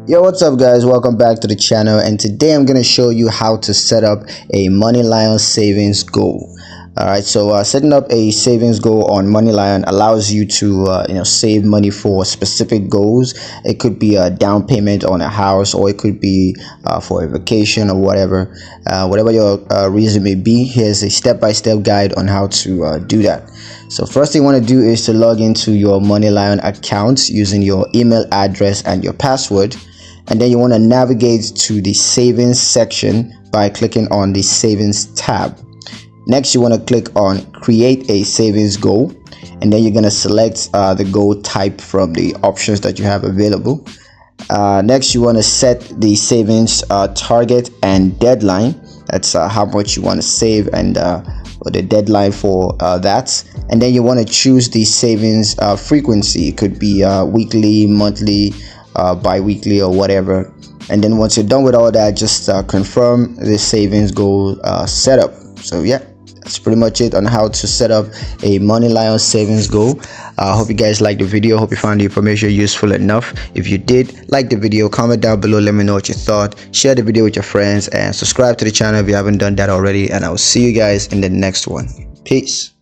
Yo, what's up guys, welcome back to the channel, and today I'm going to show you how to set up a Moneylion savings goal. Alright, so setting up a savings goal on Moneylion allows you to save money for specific goals. It could be a down payment on a house, or it could be for a vacation or whatever. Whatever your reason may be, here's a step-by-step guide on how to do that. So first thing you want to do is to log into your Moneylion account using your email address and your password. And then you want to navigate to the savings section by clicking on the savings tab. Next, you want to click on create a savings goal, and then you're going to select the goal type from the options that you have available. Next, you want to set the savings target and deadline. That's how much you want to save and or the deadline for that. And then you want to choose the savings frequency. It could be weekly, monthly, bi-weekly, or whatever. And then once you're done with all that, just confirm the savings goal setup. So yeah, that's pretty much it on how to set up a Moneylion savings goal. I hope you guys liked the video. Hope you found the information useful enough. If you did, like the video, comment down below, let me know what you thought, share the video with your friends, and subscribe to the channel if you haven't done that already. And I will see you guys in the next one. Peace.